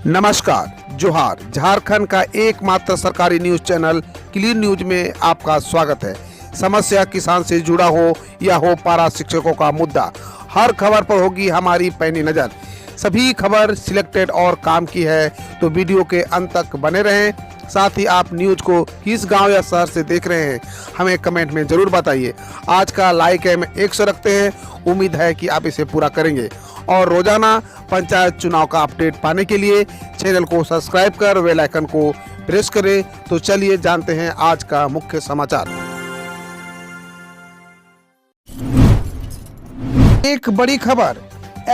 नमस्कार, जोहार। झारखंड का एकमात्र सरकारी न्यूज चैनल क्लीन न्यूज में आपका स्वागत है। समस्या किसान से जुड़ा हो या हो पारा शिक्षकों का मुद्दा, हर खबर पर होगी हमारी पैनी नजर। सभी खबर सिलेक्टेड और काम की है, तो वीडियो के अंत तक बने रहें। साथ ही आप न्यूज को किस गांव या शहर से देख रहे हैं, हमें कमेंट में जरूर बताइए। आज का लाइक हम 100 रखते हैं, उम्मीद है कि आप इसे पूरा करेंगे। और रोजाना पंचायत चुनाव का अपडेट पाने के लिए चैनल को सब्सक्राइब कर बेल आइकन को प्रेस करें। तो चलिए जानते हैं आज का मुख्य समाचार। एक बड़ी खबर,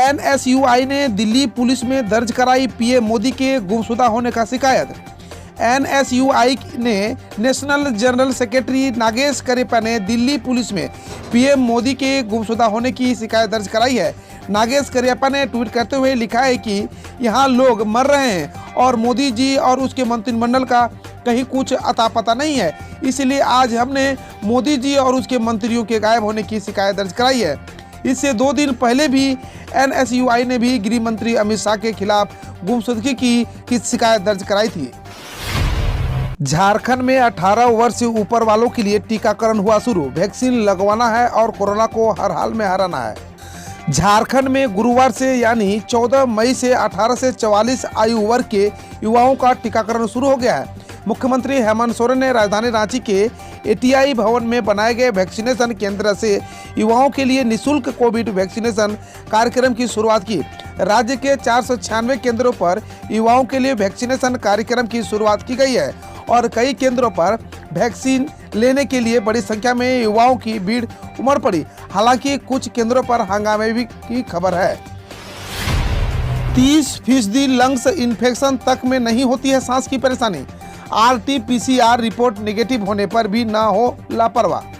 NSUI ने दिल्ली पुलिस में दर्ज कराई पीएम मोदी के गुमशुदा होने का शिकायत। NSUI ने नेशनल जनरल सेक्रेटरी नागेश करेपा ने दिल्ली पुलिस में पीएम मोदी के गुमशुदा होने की शिकायत दर्ज कराई है। नागेश करेपा ने ट्वीट करते हुए लिखा है कि यहाँ लोग मर रहे हैं और मोदी जी और उसके मंत्रिमंडल का कहीं कुछ अता पता नहीं है, इसलिए आज हमने मोदी जी और उसके मंत्रियों के गायब होने की शिकायत दर्ज कराई है। इससे 2 दिन पहले भी NSUI ने भी गृह मंत्री अमित शाह के खिलाफ गुमशुदगी की शिकायत दर्ज कराई थी। झारखंड में 18 वर्ष से ऊपर वालों के लिए टीकाकरण हुआ शुरू। वैक्सीन लगवाना है और कोरोना को हर हाल में हराना है। झारखंड में गुरुवार से यानी 14 मई से 18 से 44 आयु वर्ग के युवाओं का टीकाकरण शुरू हो गया है। मुख्यमंत्री हेमंत सोरेन ने राजधानी रांची के ATI भवन में बनाए गए वैक्सीनेशन केंद्र से युवाओं के लिए निःशुल्क कोविड वैक्सीनेशन कार्यक्रम की शुरुआत की। राज्य के 496 केंद्रों पर युवाओं के लिए वैक्सीनेशन कार्यक्रम की शुरुआत की गई है और कई केंद्रों पर वैक्सीन लेने के लिए बड़ी संख्या में युवाओं की भीड़ उमड़ पड़ी। हालांकि कुछ केंद्रों पर हंगामे भी की खबर है। 30% लंग्स इन्फेक्शन तक में नहीं होती है सांस की परेशानी। RT-PCR रिपोर्ट नेगेटिव होने पर भी ना हो लापरवाह।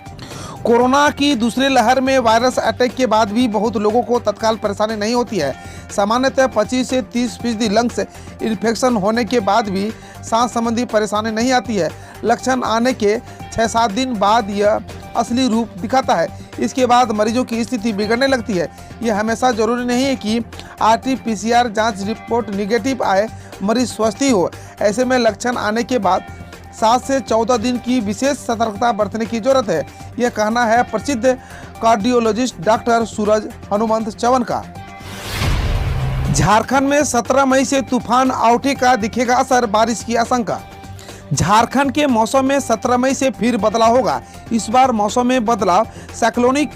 कोरोना की दूसरी लहर में वायरस अटैक के बाद भी बहुत लोगों को तत्काल परेशानी नहीं होती है। सामान्यतः 25 से 30% लंग्स इन्फेक्शन होने के बाद भी सांस संबंधी परेशानी नहीं आती है। लक्षण आने के 6-7 दिन बाद यह असली रूप दिखाता है। इसके बाद मरीजों की स्थिति बिगड़ने लगती है। यह हमेशा जरूरी नहीं है कि RT-PCR जांच रिपोर्ट निगेटिव आए मरीज स्वस्थ ही हो। ऐसे में लक्षण आने के बाद 7 से 14 दिन की विशेष सतर्कता बरतने की जरूरत है। यह कहना है प्रसिद्ध कार्डियोलॉजिस्ट डॉक्टर सूरज हनुमंत चौहान का। झारखंड में 17 मई से तूफान आउटे का दिखेगा असर, बारिश की आशंका। झारखंड के मौसम में 17 मई से फिर बदलाव होगा। इस बार मौसम में बदलाव साइक्लोनिक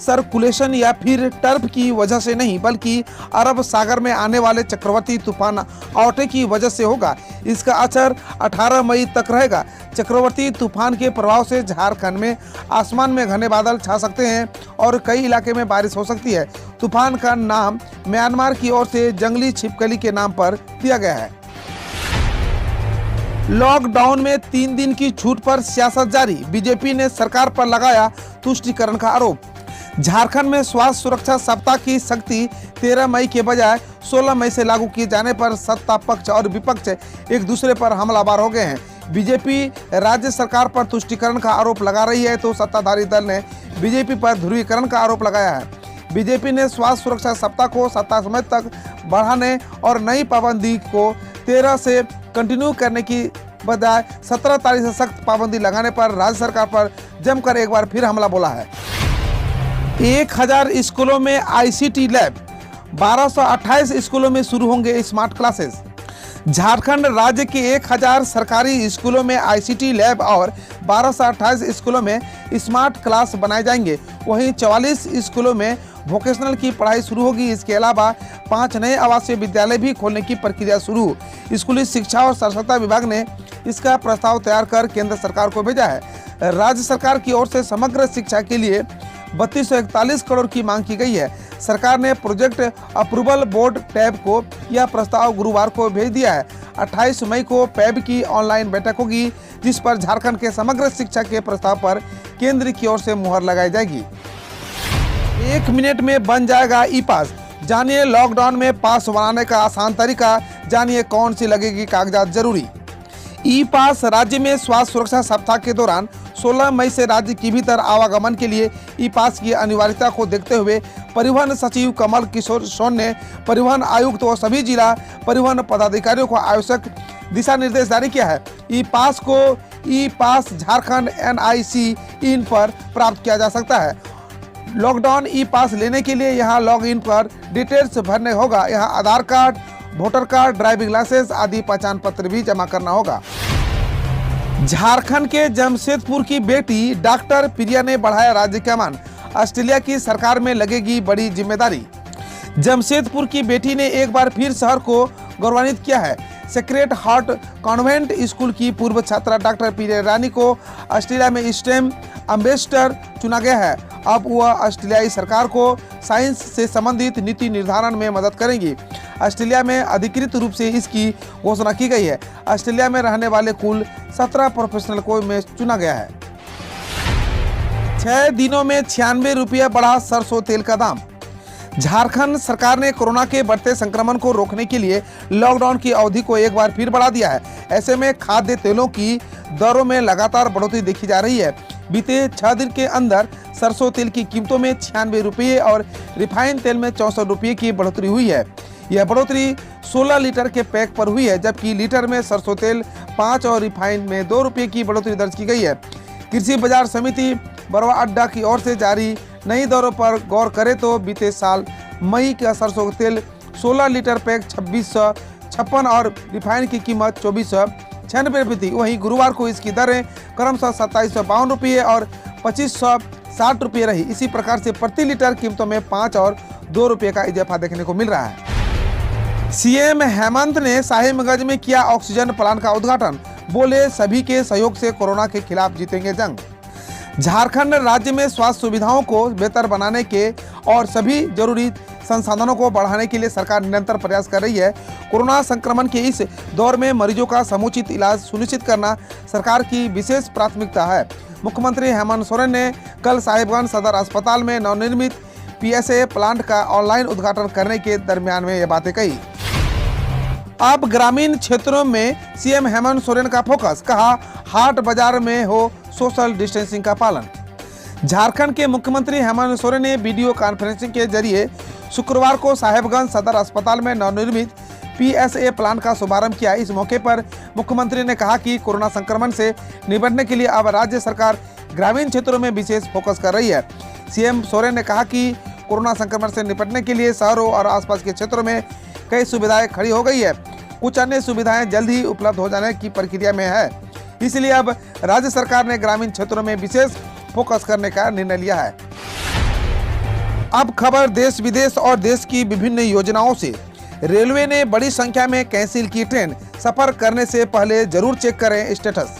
सर्कुलेशन या फिर टर्फ की वजह से नहीं, बल्कि अरब सागर में आने वाले चक्रवाती तूफान आउटे की वजह से होगा। इसका असर 18 मई तक रहेगा। चक्रवाती तूफान के प्रभाव से झारखंड में आसमान में घने बादल छा सकते हैं और कई इलाके में बारिश हो सकती है। तूफान का नाम म्यांमार की ओर से जंगली छिपकली के नाम पर दिया गया है। लॉकडाउन में 3 दिन की छूट पर सियासत जारी। बीजेपी ने सरकार पर लगाया तुष्टीकरण का आरोप। झारखंड में स्वास्थ्य सुरक्षा सप्ताह की सख्ती 13 मई के बजाय 16 मई से लागू किए जाने पर सत्ता पक्ष और विपक्ष एक दूसरे पर हमलावर हो गए हैं। बीजेपी राज्य सरकार पर तुष्टीकरण का आरोप लगा रही है, तो सत्ताधारी दल ने बीजेपी पर ध्रुवीकरण का आरोप लगाया है। बीजेपी ने स्वास्थ्य सुरक्षा सप्ताह को 27 मई तक बढ़ाने और नई पाबंदी को 13 से कंटिन्यू करने की बजाय 17 तारीख से सख्त पाबंदी लगाने पर राज्य सरकार पर जमकर एक बार फिर हमला बोला है। 1000 स्कूलों में ICT लैब, 1228 स्कूलों में शुरू होंगे स्मार्ट क्लासेस। झारखंड राज्य के 1000 सरकारी स्कूलों में ICT लैब और 1228 स्कूलों में स्मार्ट क्लास बनाए जाएंगे। वहीं 44 स्कूलों में वोकेशनल की पढ़ाई शुरू होगी। इसके अलावा 5 नए आवासीय विद्यालय भी खोलने की प्रक्रिया शुरू। स्कूली शिक्षा और साक्षरता विभाग ने इसका प्रस्ताव तैयार कर केंद्र सरकार को भेजा है। राज्य सरकार की ओर से समग्र शिक्षा के लिए 3241 करोड़ की मांग की गई है। सरकार ने प्रोजेक्ट अप्रूवल बोर्ड टैब को यह प्रस्ताव गुरुवार को भेज दिया है। 28 मई को पैब की ऑनलाइन बैठक होगी, जिस पर झारखंड के समग्र शिक्षा के प्रस्ताव पर केंद्र की ओर से मुहर लगाई जाएगी। 1 मिनट में बन जाएगा ई-पास। जानिए लॉकडाउन में पास बनाने का आसान तरीका, जानिए कौन सी लगेगी कागजात जरूरी। ई-पास राज्य में स्वास्थ्य सुरक्षा सप्ताह के दौरान 16 मई से राज्य के भीतर आवागमन के लिए ई पास की अनिवार्यता को देखते हुए परिवहन सचिव कमल किशोर सोन ने परिवहन आयुक्त व सभी जिला परिवहन पदाधिकारियों को आवश्यक दिशा निर्देश जारी किया है। ई पास झारखंड NIC इन पर प्राप्त किया जा सकता है। लॉकडाउन ई पास लेने के लिए यहाँ लॉग इन पर डिटेल्स भरने होगा। यहाँ Aadhaar card, voter card, driving licence आदि पहचान पत्र भी जमा करना होगा। झारखंड के जमशेदपुर की बेटी डॉक्टर प्रिया ने बढ़ाया राज्य का मान, ऑस्ट्रेलिया की सरकार में लगेगी बड़ी जिम्मेदारी। जमशेदपुर की बेटी ने एक बार फिर शहर को गौरवान्वित किया है। सेक्रेड हार्ट कॉन्वेंट स्कूल की पूर्व छात्रा डॉक्टर प्रिया रानी को ऑस्ट्रेलिया में स्टेम एम्बेसडर चुना गया है। अब वह ऑस्ट्रेलियाई सरकार को साइंस से संबंधित नीति निर्धारण में मदद करेंगी। ऑस्ट्रेलिया में अधिकृत रूप से इसकी घोषणा की गई है। ऑस्ट्रेलिया में रहने वाले कुल 17 प्रोफेशनल को में चुना गया है। 6 दिनों में 96 रुपये बढ़ा सरसों तेल का दाम। झारखंड सरकार ने कोरोना के बढ़ते संक्रमण को रोकने के लिए लॉकडाउन की अवधि को एक बार फिर बढ़ा दिया है। ऐसे में खाद्य तेलों की दरों में लगातार बढ़ोतरी देखी जा रही है। बीते 6 दिन के अंदर सरसों तेल की कीमतों में 96 रुपये और रिफाइंड तेल में 64 रुपये की बढ़ोतरी हुई है। यह बढ़ोतरी 16 लीटर के पैक पर हुई है, जबकि लीटर में सरसों तेल 5 और रिफाइंड में 2 रुपये की बढ़ोतरी दर्ज की गई है। कृषि बाजार समिति बरवा अड्डा की ओर से जारी नई दरों पर गौर करें तो बीते साल मई का सरसों तेल 16 लीटर पैक 2656 और रिफाइंड की कीमत 2496 रुपये थी। वहीं गुरुवार को इसकी दरें क्रमशः 2752 रुपये और 2560 रुपये रही। इसी प्रकार से प्रति लीटर कीमतों में 5 और 2 रुपये का इजाफा देखने को मिल रहा है। सीएम हेमंत ने साहिबगंज में किया ऑक्सीजन प्लांट का उद्घाटन, बोले सभी के सहयोग से कोरोना के खिलाफ जीतेंगे जंग। झारखंड राज्य में स्वास्थ्य सुविधाओं को बेहतर बनाने के और सभी जरूरी संसाधनों को बढ़ाने के लिए सरकार निरंतर प्रयास कर रही है। कोरोना संक्रमण के इस दौर में मरीजों का समुचित इलाज सुनिश्चित करना सरकार की विशेष प्राथमिकता है। मुख्यमंत्री हेमंत सोरेन ने कल साहिबगंज सदर अस्पताल में नवनिर्मित PSA प्लांट का ऑनलाइन उद्घाटन करने के दरमियान में ये बातें कही। अब ग्रामीण क्षेत्रों में सीएम हेमंत सोरेन का फोकस, कहा हाट बाजार में हो सोशल डिस्टेंसिंग का पालन। झारखंड के मुख्यमंत्री हेमंत सोरेन ने वीडियो कॉन्फ्रेंसिंग के जरिए शुक्रवार को साहिबगंज सदर अस्पताल में नवनिर्मित PSA प्लांट का शुभारंभ किया। इस मौके पर मुख्यमंत्री ने कहा कि कोरोना संक्रमण से निपटने के लिए अब राज्य सरकार ग्रामीण क्षेत्रों में विशेष फोकस कर रही है। सीएम सोरेन ने कहा कि कोरोना संक्रमण से निपटने के लिए शहरों और आसपास के क्षेत्रों में कई सुविधाएं खड़ी हो गई है। कुछ अन्य सुविधाएं जल्द ही उपलब्ध हो जाने की प्रक्रिया में है, इसलिए अब राज्य सरकार ने ग्रामीण क्षेत्रों में विशेष फोकस करने का निर्णय लिया है। अब खबर देश विदेश और देश की विभिन्न योजनाओं से। रेलवे ने बड़ी संख्या में कैंसिल की ट्रेन, सफर करने से पहले जरूर चेक करें स्टेटस।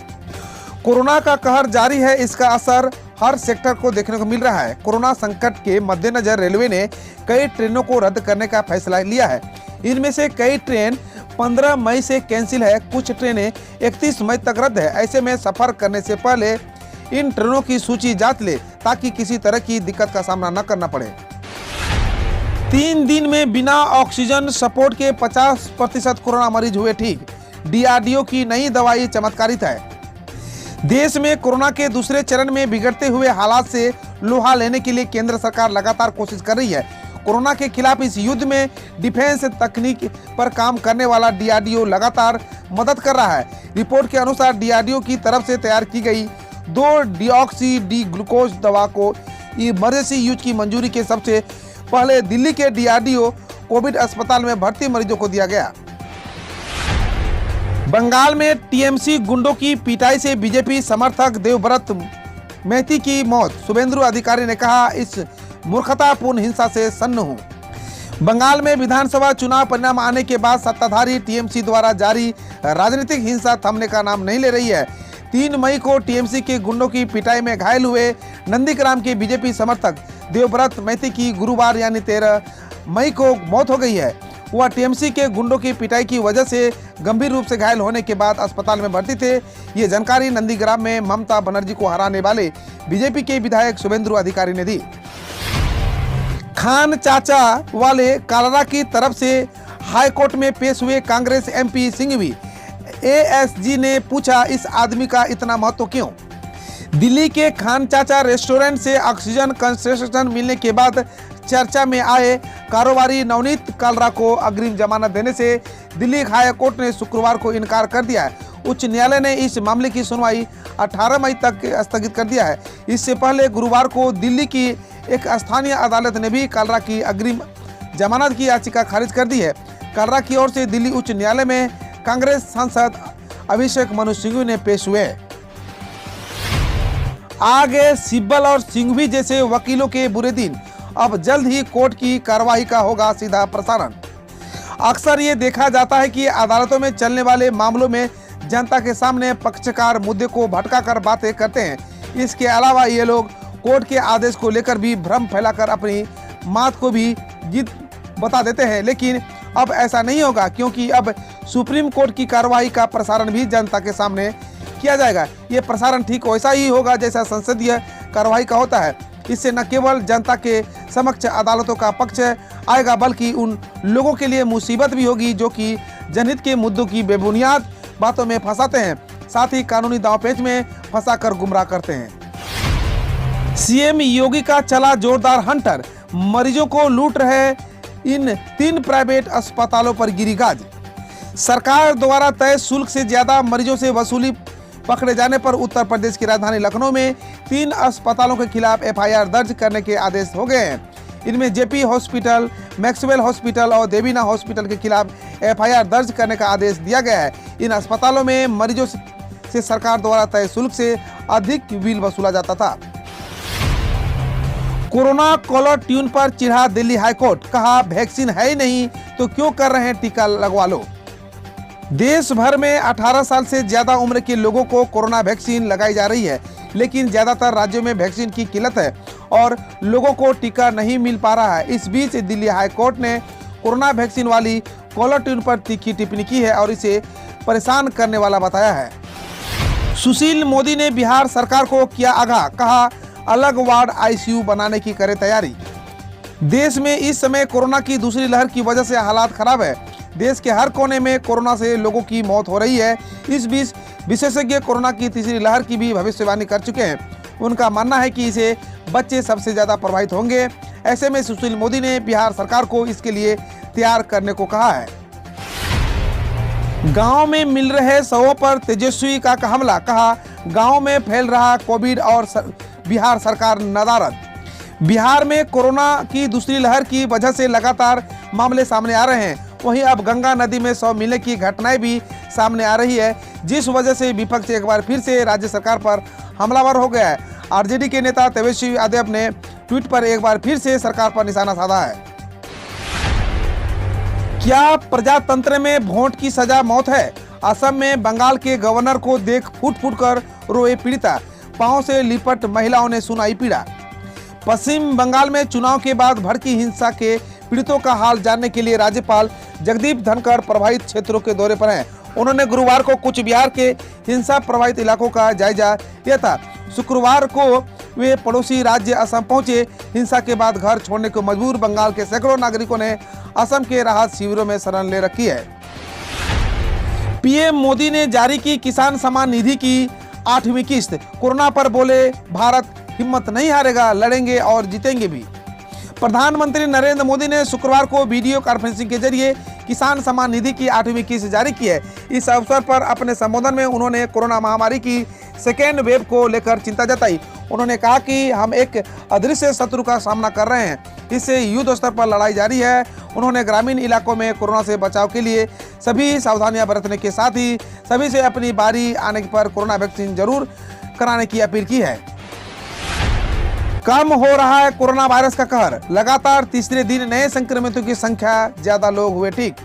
कोरोना का कहर जारी है, इसका असर हर सेक्टर को देखने को मिल रहा है। कोरोना संकट के मद्देनजर रेलवे ने कई ट्रेनों को रद्द करने का फैसला लिया है। इनमें से कई ट्रेन 15 मई से कैंसिल है, कुछ ट्रेनें 31 मई तक रद्द है। ऐसे में सफर करने से पहले इन ट्रेनों की सूची जांच ले ताकि किसी तरह की दिक्कत का सामना न करना पड़े। 3 दिन में बिना ऑक्सीजन सपोर्ट के 50% कोरोना मरीज हुए ठीक। DRDO की नई दवाई चमत्कारित है। देश में कोरोना के दूसरे चरण में बिगड़ते हुए हालात से लोहा लेने के लिए केंद्र सरकार लगातार कोशिश कर रही है। कोरोना के खिलाफ इस युद्ध में डिफेंस तकनीक पर काम करने वाला DRDO लगातार मदद कर रहा है। रिपोर्ट के अनुसार DRDO की तरफ से तैयार की गई 2 डिऑक्सी डी ग्लूकोज दवा को इमरजेंसी यूज की मंजूरी के सबसे पहले दिल्ली के DRDO कोविड अस्पताल में भर्ती मरीजों को दिया गया। बंगाल में TMC गुंडों की पिटाई से बीजेपी समर्थक देवव्रत महती की मौत। शुभेंदु अधिकारी ने कहा, इस मूर्खतापूर्ण हिंसा से सन्न हूं। बंगाल में विधानसभा चुनाव परिणाम आने के बाद सत्ताधारी TMC द्वारा जारी राजनीतिक हिंसा थमने का नाम नहीं ले रही है। 3 मई को TMC के गुंडों की पिटाई में घायल हुए नंदीग्राम के बीजेपी समर्थक देवव्रत महती की गुरुवार यानी 13 मई को मौत हो गई है। वह TMC के गुंडों की पिटाई की वजह से गंभीर रूप से घायल होने के बाद अस्पताल में भर्ती थे। ये जानकारी नंदीग्राम में ममता बनर्जी को हराने वाले बीजेपी के विधायक शुभेंदु अधिकारी ने दी। खान चाचा वाले कालरा की तरफ से हाईकोर्ट में पेश हुए कांग्रेस MP सिंघवी। ASG ने पूछा, इस आदमी का इतना महत्व क्यों? दिल्ली के खान चाचा रेस्टोरेंट से ऑक्सीजन कंसेशन मिलने के बाद चर्चा में आए कारोबारी नवनीत कालरा को अग्रिम जमानत देने से दिल्ली हाई कोर्ट ने शुक्रवार को इनकार कर दिया है। उच्च न्यायालय ने इस मामले की सुनवाई 18 मई तक स्थगित कर दिया है। इससे पहले गुरुवार को दिल्ली की एक स्थानीय अदालत ने भी कालरा की अग्रिम जमानत की याचिका खारिज कर दी है। कालरा की ओर से दिल्ली उच्च न्यायालय में कांग्रेस सांसद अभिषेक मनु सिंघवी ने पेश हुए। आगे सिब्बल और सिंघवी जैसे वकीलों के बुरे दिन, अब जल्द ही कोर्ट की कार्रवाई का होगा सीधा प्रसारण। अक्सर ये देखा जाता है कि अदालतों में चलने वाले मामलों में जनता के सामने पक्षकार मुद्दे को भटकाकर बातें करते हैं। इसके अलावा ये लोग कोर्ट के आदेश को लेकर भी भ्रम फैलाकर अपनी मात को भी जीत बता देते हैं, लेकिन अब ऐसा नहीं होगा, क्योंकि अब सुप्रीम कोर्ट की कार्रवाई का प्रसारण भी जनता के सामने किया जाएगा। ये प्रसारण ठीक वैसा ही होगा जैसा संसदीय कार्रवाई का होता है। इससे न केवल जनता के समक्ष अदालतों का पक्ष आएगा, बल्कि उन लोगों के लिए मुसीबत भी होगी जो कि जनहित के मुद्दों की बेबुनियाद बातों में फंसाते हैं, साथ ही कानूनी दांवपेच में फंसाकर गुमराह करते हैं। सीएम योगी का चला जोरदार हंटर, मरीजों को लूट रहे इन 3 प्राइवेट अस्पतालों पर गिरी गाज। सरकार द्वारा तय शुल्क से ज्यादा मरीजों से वसूली पकड़े जाने पर उत्तर प्रदेश की राजधानी लखनऊ में 3 अस्पतालों के खिलाफ एफआईआर दर्ज करने के आदेश हो गए हैं। इनमें जेपी हॉस्पिटल, मैक्सवेल हॉस्पिटल और देवीना हॉस्पिटल के खिलाफ एफआईआर दर्ज करने का आदेश दिया गया है। इन अस्पतालों में मरीजों से सरकार द्वारा तय शुल्क से अधिक बिल वसूला जाता था। कोरोना कॉलर ट्यून पर चिढ़ा दिल्ली हाईकोर्ट, कहा वैक्सीन है ही नहीं तो क्यों कर रहे हैं टीका लगवा लो। देश भर में 18 साल से ज्यादा उम्र के लोगों को कोरोना वैक्सीन लगाई जा रही है, लेकिन ज्यादातर राज्यों में वैक्सीन की किल्लत है और लोगों को टीका नहीं मिल पा रहा है। इस बीच दिल्ली हाई कोर्ट ने कोरोना वैक्सीन वाली कॉलर ट्यून पर तीखी टिप्पणी की है और इसे परेशान करने वाला बताया है। सुशील मोदी ने बिहार सरकार को किया आगाह, कहा अलग वार्ड आईसीयू बनाने की करे तैयारी। देश में इस समय कोरोना की दूसरी लहर की वजह से हालात खराब है। देश के हर कोने में कोरोना से लोगों की मौत हो रही है। इस बीच विशेषज्ञ कोरोना की तीसरी लहर की भी भविष्यवाणी कर चुके हैं। उनका मानना है कि इसे बच्चे सबसे ज्यादा प्रभावित होंगे। ऐसे में सुशील मोदी ने बिहार सरकार को इसके लिए तैयार करने को कहा है। गांव में मिल रहे शवों पर तेजस्वी का हमला, कहा गांव में फैल रहा कोविड और बिहार सरकार नदारद। बिहार में कोरोना की दूसरी लहर की वजह से लगातार मामले सामने आ रहे हैं। वहीं अब गंगा नदी में शव मिलने की घटनाएं भी सामने आ रही है, जिस वजह से विपक्ष एक बार फिर से राज्य सरकार पर हमलावर हो गया है। आरजेडी के नेता तेजस्वी यादव ने ट्वीट पर एक बार फिर से सरकार पर निशाना साधा है। क्या प्रजातंत्र में वोट की सजा मौत है? असम में बंगाल के गवर्नर को देख फूट फूट कर रोए पीड़िता, पांव से लिपट महिलाओं ने सुनाई पीड़ा। पश्चिम बंगाल में चुनाव के बाद भड़की हिंसा के पीड़ितों का हाल जानने के लिए राज्यपाल जगदीप धनखड़ प्रभावित क्षेत्रों के दौरे पर हैं। उन्होंने गुरुवार को कुछ बिहार के हिंसा प्रभावित इलाकों का जायजा लिया था। शुक्रवार को वे पड़ोसी राज्य असम पहुंचे। हिंसा के बाद घर छोड़ने को मजबूर बंगाल के सैकड़ों नागरिकों ने असम के राहत शिविरों में शरण ले रखी है। पीएम मोदी ने जारी की किसान सम्मान निधि की 8वीं किस्त। कोरोना पर बोले भारत हिम्मत नहीं हारेगा, लड़ेंगे और जीतेंगे भी। प्रधानमंत्री नरेंद्र मोदी ने शुक्रवार को वीडियो कॉन्फ्रेंसिंग के जरिए किसान सम्मान निधि की 8वीं किस्त जारी की है। इस अवसर पर अपने संबोधन में उन्होंने कोरोना महामारी की सेकेंड वेव को लेकर चिंता जताई। उन्होंने कहा कि हम एक अदृश्य शत्रु का सामना कर रहे हैं, इससे युद्ध स्तर पर लड़ाई जारी है। उन्होंने ग्रामीण इलाकों में कोरोना से बचाव के लिए सभी सावधानियां बरतने के साथ ही सभी से अपनी बारी आने पर कोरोना वैक्सीन जरूर कराने की अपील की है। कम हो रहा है कोरोना वायरस का कहर, लगातार तीसरे दिन नए संक्रमितों की संख्या, ज्यादा लोग हुए ठीक।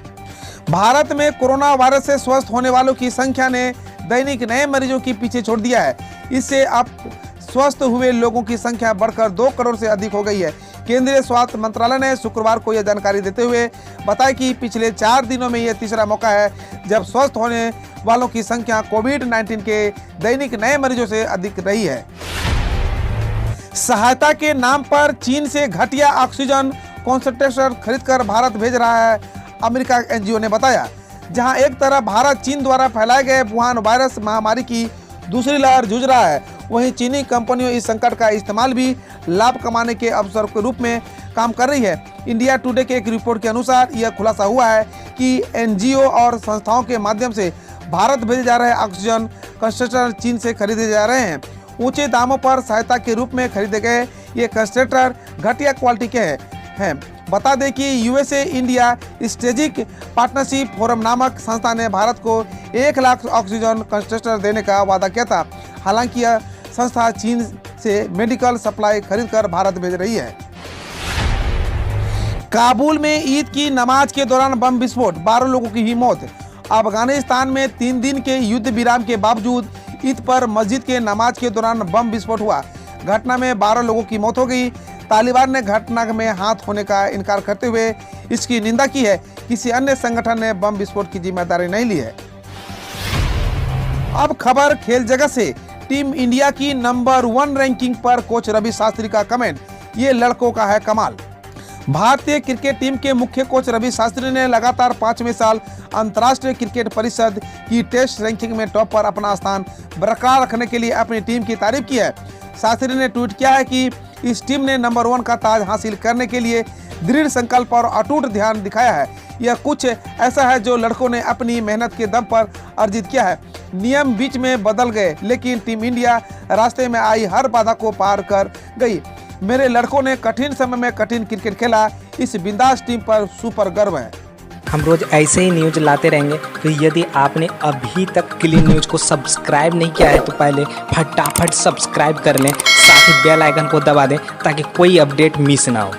भारत में कोरोना वायरस से स्वस्थ होने वालों की संख्या ने दैनिक नए मरीजों की पीछे छोड़ दिया है। इससे अब स्वस्थ हुए लोगों की संख्या बढ़कर 2 करोड़ से अधिक हो गई है। केंद्रीय स्वास्थ्य मंत्रालय ने शुक्रवार को यह जानकारी देते हुए बताया कि पिछले 4 दिनों में यह तीसरा मौका है जब स्वस्थ होने वालों की संख्या कोविड-19 के दैनिक नए मरीजों से अधिक रही है। सहायता के नाम पर चीन से घटिया ऑक्सीजन कॉन्सेंट्रेटर खरीदकर भारत भेज रहा है अमेरिका एनजीओ ने बताया। जहां एक तरफ भारत चीन द्वारा फैलाए गए वुहान वायरस महामारी की दूसरी लहर जूझ रहा है, वहीं चीनी कंपनियों इस संकट का इस्तेमाल भी लाभ कमाने के अवसर के रूप में काम कर रही है। इंडिया टुडे के एक रिपोर्ट के अनुसार यह खुलासा हुआ है कि एनजीओ और संस्थाओं के माध्यम से भारत भेजे जा रहे ऑक्सीजन कंसंट्रेटर चीन से खरीदे जा रहे हैं। ऊंचे दामों पर सहायता के रूप में खरीदे गए ये कंसंट्रेटर घटिया क्वालिटी के हैं। बता दें कि USA India strategic partnership forum नामक संस्था ने भारत को 1 लाख ऑक्सीजन कंसंट्रेटर देने का वादा किया था। हालांकि यह संस्था चीन से मेडिकल सप्लाई खरीदकर भारत भेज रही है। काबुल में ईद की नमाज के दौरान बम विस्फोट, 12 लोगों की ही मौत। अफगानिस्तान में 3 दिन के युद्ध विराम के बावजूद ईद पर मस्जिद के नमाज के दौरान बम विस्फोट हुआ। घटना में 12 लोगों की मौत हो गई। तालिबान ने घटना में हाथ होने का इनकार करते हुए इसकी निंदा की है। किसी अन्य संगठन ने बम विस्फोट की जिम्मेदारी नहीं ली है। अब खबर खेल जगत से। टीम इंडिया की नंबर 1 रैंकिंग पर कोच रवि शास्त्री का कमेंट, ये लड़कों का है कमाल। भारतीय क्रिकेट टीम के मुख्य कोच रवि शास्त्री ने लगातार 5वें साल अंतर्राष्ट्रीय क्रिकेट परिषद की टेस्ट रैंकिंग में टॉप पर अपना स्थान बरकरार रखने के लिए अपनी टीम की तारीफ की है। शास्त्री ने ट्वीट किया है कि इस टीम ने नंबर 1 का ताज हासिल करने के लिए दृढ़ संकल्प और अटूट ध्यान दिखाया है। यह कुछ ऐसा है जो लड़कों ने अपनी मेहनत के दम पर अर्जित किया है। नियम बीच में बदल गए, लेकिन टीम इंडिया रास्ते में आई हर बाधा को पार कर गई। मेरे लड़कों ने कठिन समय में कठिन क्रिकेट खेला। इस बिंदास टीम पर सुपर गर्व है। हम रोज ऐसे ही न्यूज लाते रहेंगे, तो यदि आपने अभी तक क्लीन न्यूज को सब्सक्राइब नहीं किया है तो पहले फटाफट सब्सक्राइब कर लें, साथ ही बेल आइकन को दबा दें ताकि कोई अपडेट मिस ना हो।